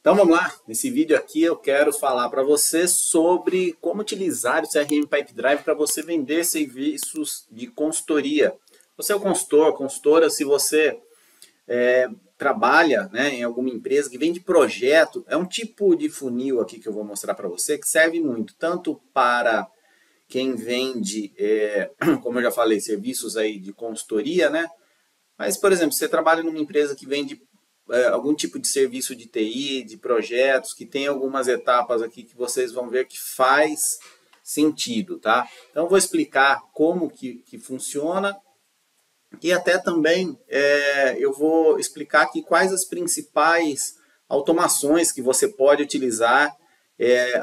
Então vamos lá, nesse vídeo aqui eu quero falar para você sobre como utilizar o CRM Pipedrive para você vender serviços de consultoria. Você é um consultor, consultora, se você trabalha, né, em alguma empresa que vende projeto, é um tipo de funil aqui que eu vou mostrar para você que serve muito, tanto para quem vende, como eu já falei, serviços aí de consultoria, né? Mas, por exemplo, você trabalha numa empresa que vende algum tipo de serviço de TI, de projetos, que tem algumas etapas aqui que vocês vão ver que faz sentido, tá? Então, vou explicar como que funciona e até também eu vou explicar aqui quais as principais automações que você pode utilizar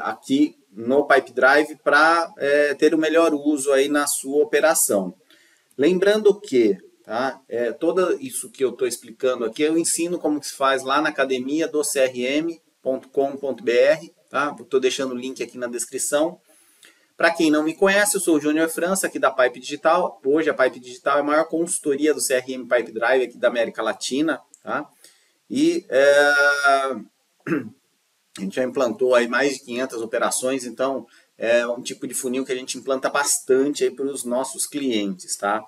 aqui no Pipedrive para ter o melhor uso aí na sua operação. Lembrando que tudo isso que eu estou explicando aqui, eu ensino como que se faz lá na academia do crm.com.br, tá? Estou deixando o link aqui na descrição. Para quem não me conhece, eu sou o Júnior França, aqui da Pipe Digital. Hoje a Pipe Digital é a maior consultoria do CRM Pipedrive aqui da América Latina, tá? E a gente já implantou aí mais de 500 operações, então é um tipo de funil que a gente implanta bastante aí para os nossos clientes, tá?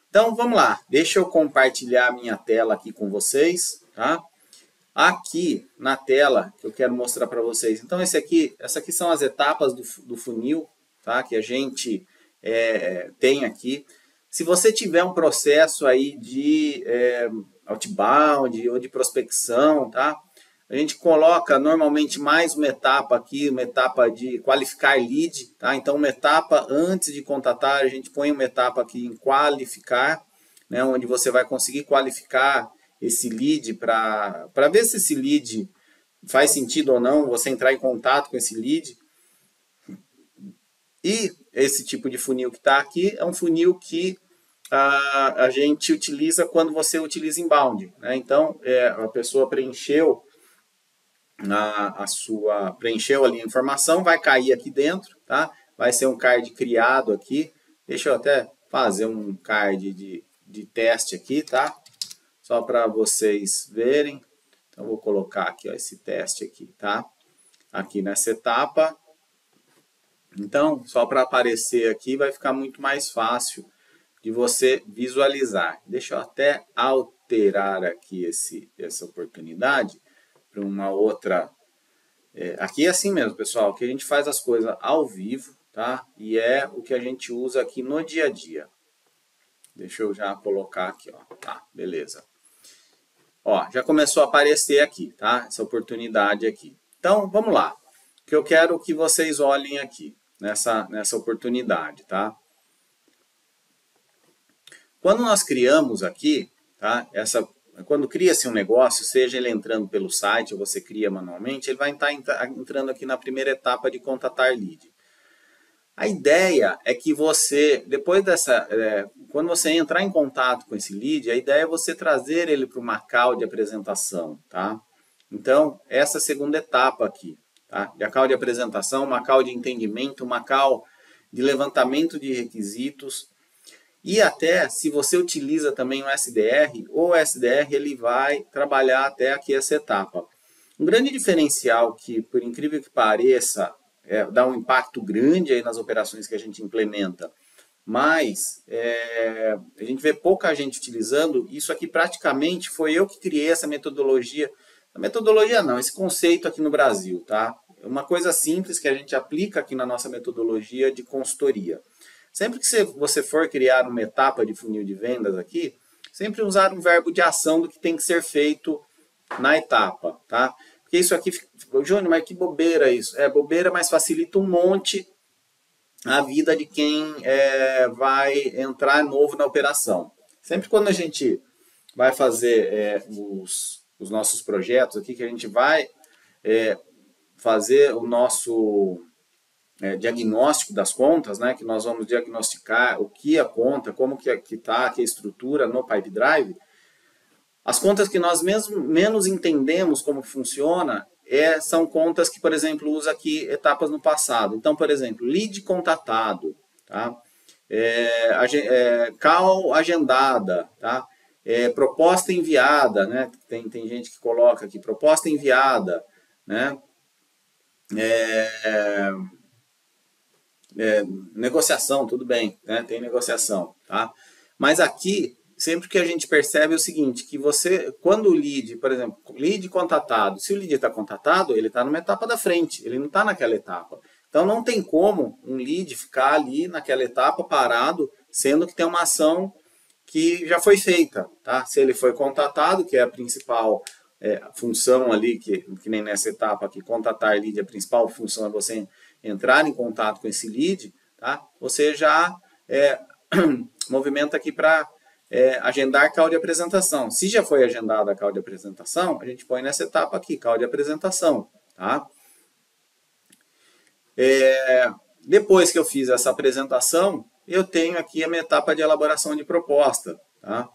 Então, vamos lá. Deixa eu compartilhar a minha tela aqui com vocês, tá? Aqui na tela que eu quero mostrar para vocês. Então, essas aqui são as etapas do funil, tá? Que a gente tem aqui. Se você tiver um processo aí de outbound ou de prospecção, tá? A gente coloca normalmente mais uma etapa aqui, uma etapa de qualificar lead, tá? Então, uma etapa antes de contatar, a gente põe uma etapa aqui em qualificar, né? Onde você vai conseguir qualificar esse lead para ver se esse lead faz sentido ou não, você entrar em contato com esse lead. E esse tipo de funil que está aqui é um funil que a gente utiliza quando você utiliza inbound, né? Então, a pessoa preencheu preencheu ali a informação, vai cair aqui dentro, tá? Vai ser um card criado aqui. Deixa eu até fazer um card de teste aqui, tá? Só para vocês verem. Então, vou colocar aqui, ó, esse teste aqui, tá? Aqui nessa etapa. Então, só para aparecer aqui, vai ficar muito mais fácil de você visualizar. Deixa eu até alterar aqui essa oportunidade para uma outra. Aqui é assim mesmo, pessoal, que a gente faz as coisas ao vivo, tá? E é o que a gente usa aqui no dia a dia. Deixa eu já colocar aqui, ó. Tá, beleza. Ó, já começou a aparecer aqui, tá? Essa oportunidade aqui. Então, vamos lá. O que eu quero que vocês olhem aqui, nessa oportunidade, tá? Quando nós criamos aqui, tá? Quando cria-se um negócio, seja ele entrando pelo site ou você cria manualmente, ele vai estar entrando aqui na primeira etapa de contatar lead. A ideia é que você, depois quando você entrar em contato com esse lead, a ideia é você trazer ele para uma call de apresentação, tá? Então, essa é a segunda etapa aqui, tá? De call de apresentação, uma call de entendimento, uma call de levantamento de requisitos. E até, se você utiliza também o SDR ele vai trabalhar até aqui essa etapa. Um grande diferencial que, por incrível que pareça, dá um impacto grande aí nas operações que a gente implementa, mas a gente vê pouca gente utilizando. Isso aqui praticamente foi eu que criei essa metodologia. A metodologia não, esse conceito aqui no Brasil, tá? É uma coisa simples que a gente aplica aqui na nossa metodologia de consultoria. Sempre que você for criar uma etapa de funil de vendas aqui, sempre usar um verbo de ação do que tem que ser feito na etapa, tá? Porque isso aqui, Júnior, mas que bobeira isso. É bobeira, mas facilita um monte a vida de quem vai entrar novo na operação. Sempre quando a gente vai fazer os nossos projetos aqui, que a gente vai fazer o nosso diagnóstico das contas, né, que nós vamos diagnosticar o que a conta, como que está a estrutura no Pipedrive, as contas que nós menos entendemos como funciona são contas que, por exemplo, usa aqui etapas no passado. Então, por exemplo, lead contatado, tá? Call agendada, tá? proposta enviada, né? Tem gente que coloca aqui, proposta enviada, né? Negociação, tudo bem, né? Tem negociação, tá? Mas aqui, sempre que a gente percebe o seguinte, que você, quando o lead, por exemplo, lead contatado, se o lead está contatado, ele está numa etapa da frente, ele não está naquela etapa. Então não tem como um lead ficar ali naquela etapa parado, sendo que tem uma ação que já foi feita, tá? Se ele foi contatado, que é a principal função ali, que nem nessa etapa aqui, contatar lead, a principal função é você entrar em contato com esse lead, tá? Você já movimenta aqui para agendar call de apresentação. Se já foi agendada a call de apresentação, a gente põe nessa etapa aqui, call de apresentação, tá? Depois que eu fiz essa apresentação, eu tenho aqui a minha etapa de elaboração de proposta, tá?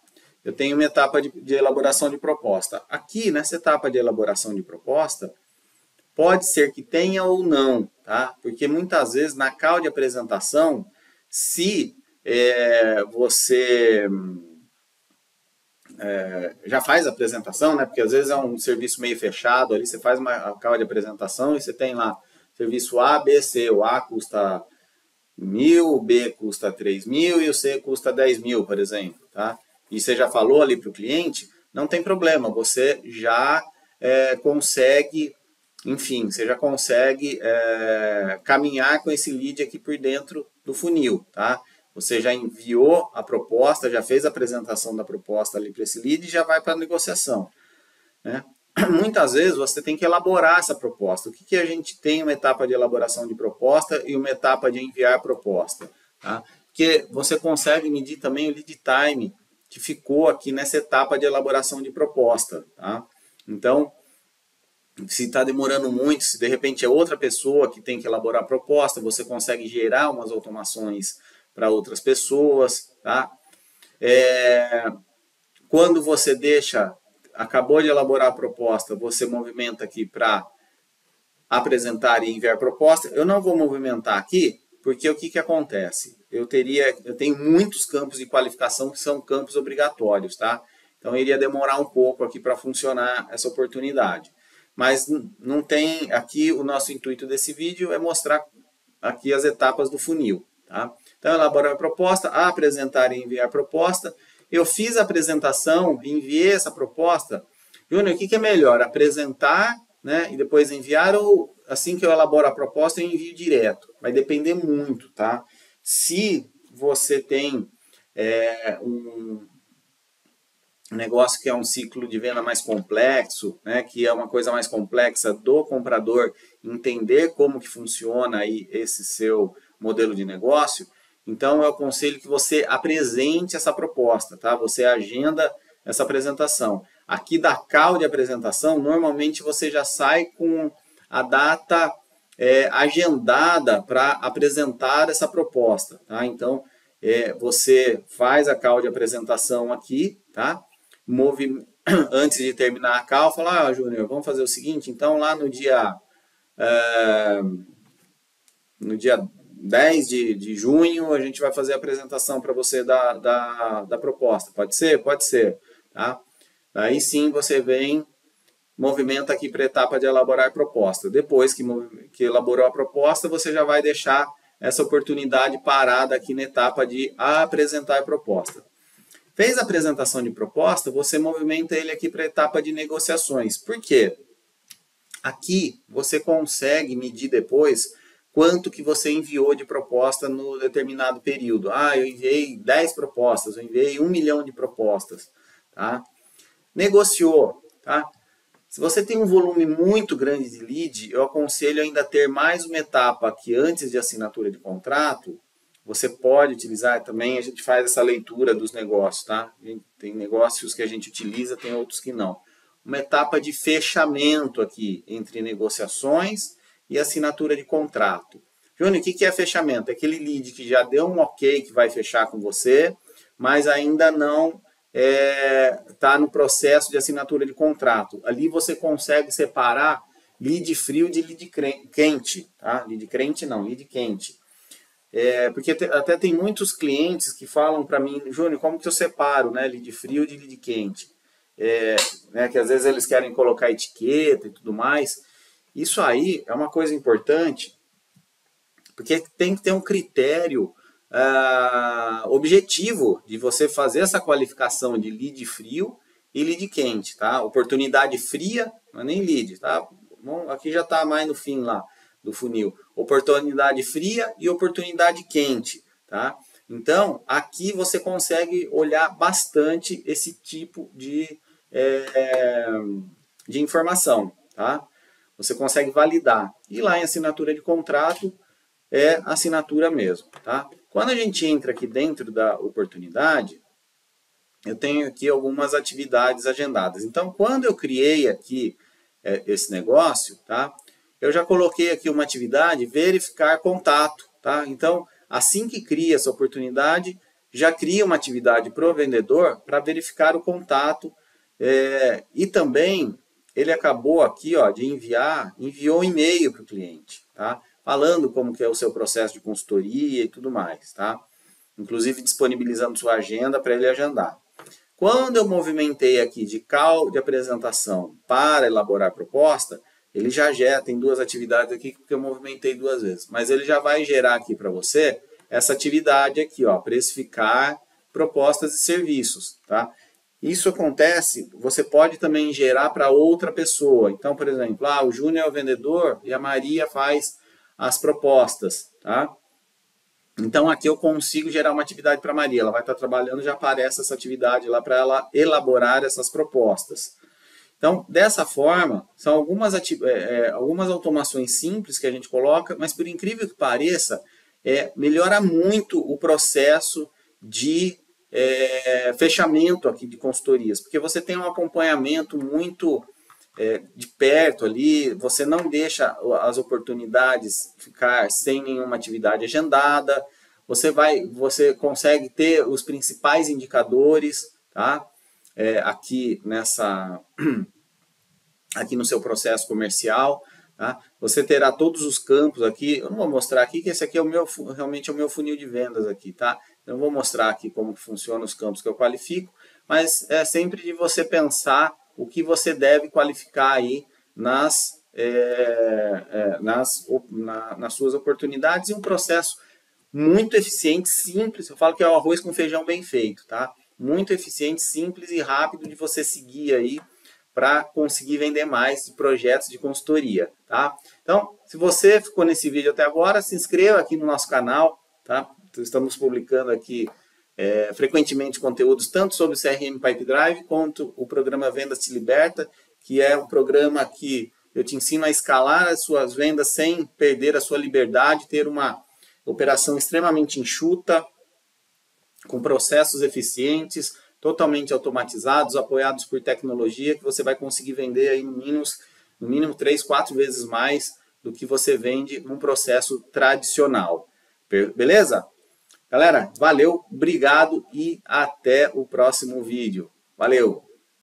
Eu tenho uma etapa de elaboração de proposta. Aqui, nessa etapa de elaboração de proposta, pode ser que tenha ou não, tá? Porque muitas vezes na call de apresentação, se você já faz a apresentação, né? Porque às vezes é um serviço meio fechado, ali você faz uma call de apresentação e você tem lá serviço A, B, C. O A custa 1.000, o B custa 3.000 e o C custa 10.000, por exemplo, tá? E você já falou ali para o cliente, não tem problema, você já consegue, enfim, você já consegue caminhar com esse lead aqui por dentro do funil, tá? Você já enviou a proposta, já fez a apresentação da proposta ali para esse lead e já vai para a negociação, né? Muitas vezes você tem que elaborar essa proposta. O que a gente tem? Uma etapa de elaboração de proposta e uma etapa de enviar proposta, tá? Porque você consegue medir também o lead time que ficou aqui nessa etapa de elaboração de proposta, tá? Então, se está demorando muito, se de repente é outra pessoa que tem que elaborar a proposta, você consegue gerar umas automações para outras pessoas, tá? Quando você acabou de elaborar a proposta, você movimenta aqui para apresentar e enviar proposta. Eu não vou movimentar aqui, porque o que acontece? Eu tenho muitos campos de qualificação que são campos obrigatórios, tá? Então iria demorar um pouco aqui para funcionar essa oportunidade. Mas não tem, aqui o nosso intuito desse vídeo é mostrar aqui as etapas do funil, tá? Então elaborar a proposta, apresentar e enviar a proposta. Eu fiz a apresentação, enviei essa proposta. Júnior, o que é melhor? Apresentar, né, e depois enviar, ou assim que eu elaboro a proposta, eu envio direto? Vai depender muito, tá? Se você tem um negócio que é um ciclo de venda mais complexo, né, que é uma coisa mais complexa do comprador entender como que funciona aí esse seu modelo de negócio, então eu aconselho que você apresente essa proposta, tá? Você agenda essa apresentação. Aqui da call de apresentação, normalmente você já sai com a data agendada para apresentar essa proposta, tá? Então, você faz a call de apresentação aqui, tá? Antes de terminar a call, fala, Júnior, vamos fazer o seguinte, então lá no dia 10 de junho, a gente vai fazer a apresentação para você da proposta. Pode ser? Pode ser. Tá? Aí sim você vem, movimenta aqui para a etapa de elaborar a proposta. Depois que elaborou a proposta, você já vai deixar essa oportunidade parada aqui na etapa de apresentar a proposta. Fez a apresentação de proposta, você movimenta ele aqui para a etapa de negociações. Por quê? Aqui você consegue medir depois quanto que você enviou de proposta no determinado período. Eu enviei 10 propostas, eu enviei 1 milhão de propostas. Tá? Negociou. Tá? Se você tem um volume muito grande de lead, eu aconselho ainda ter mais uma etapa aqui antes de assinatura de contrato. Você pode utilizar também, a gente faz essa leitura dos negócios. Tá? Tem negócios que a gente utiliza, tem outros que não. Uma etapa de fechamento aqui entre negociações e assinatura de contrato. Júnior, o que é fechamento? É aquele lead que já deu um ok que vai fechar com você, mas ainda não está no processo de assinatura de contrato. Ali você consegue separar lead frio de lead quente. Tá? Lead quente não, lead quente. Porque até tem muitos clientes que falam para mim, Júnior, como que eu separo, né, lead frio de lead quente? Né, que às vezes eles querem colocar etiqueta e tudo mais. Isso aí é uma coisa importante, porque tem que ter um critério objetivo de você fazer essa qualificação de lead frio e lead quente, tá? Oportunidade fria, não é nem lead, tá? Bom, aqui já está mais no fim lá do funil. Oportunidade fria e oportunidade quente, tá? Então, aqui você consegue olhar bastante esse tipo de informação, tá? Você consegue validar. E lá em assinatura de contrato, é assinatura mesmo, tá? Quando a gente entra aqui dentro da oportunidade, eu tenho aqui algumas atividades agendadas. Então, quando eu criei aqui esse negócio, tá? Eu já coloquei aqui uma atividade, verificar contato, tá? Então, assim que cria essa oportunidade, já cria uma atividade para o vendedor para verificar o contato. E também, ele acabou aqui, ó, de enviou um e-mail para o cliente, tá? Falando como que é o seu processo de consultoria e tudo mais, tá? Inclusive disponibilizando sua agenda para ele agendar. Quando eu movimentei aqui de call de apresentação para elaborar proposta, ele já tem 2 atividades aqui que eu movimentei 2 vezes, mas ele já vai gerar aqui para você essa atividade aqui, ó, precificar propostas e serviços, tá? Isso acontece, você pode também gerar para outra pessoa. Então, por exemplo, o Júnior é o vendedor e a Maria faz as propostas, tá? Então, aqui eu consigo gerar uma atividade para a Maria. Ela vai estar trabalhando, já aparece essa atividade lá para ela elaborar essas propostas. Então, dessa forma, são algumas automações simples que a gente coloca, mas por incrível que pareça, melhora muito o processo de fechamento aqui de consultorias, porque você tem um acompanhamento muito de perto ali, você não deixa as oportunidades ficar sem nenhuma atividade agendada, você consegue ter os principais indicadores, tá? Aqui no seu processo comercial, tá? Você terá todos os campos aqui. Eu não vou mostrar aqui, que esse aqui realmente é o meu funil de vendas aqui, tá? Eu não vou mostrar aqui como funcionam os campos que eu qualifico, mas é sempre de você pensar o que você deve qualificar aí nas suas oportunidades, e um processo muito eficiente, simples. Eu falo que é o arroz com feijão bem feito, tá? Muito eficiente, simples e rápido de você seguir aí para conseguir vender mais projetos de consultoria, tá? Então, se você ficou nesse vídeo até agora, se inscreva aqui no nosso canal, tá? Estamos publicando aqui frequentemente conteúdos tanto sobre o CRM Pipedrive quanto o programa Vendas Te Liberta, que é um programa que eu te ensino a escalar as suas vendas sem perder a sua liberdade, ter uma operação extremamente enxuta, com processos eficientes, totalmente automatizados, apoiados por tecnologia, que você vai conseguir vender aí no mínimo 3, 4 vezes mais do que você vende num processo tradicional. Beleza? Galera, valeu, obrigado e até o próximo vídeo. Valeu!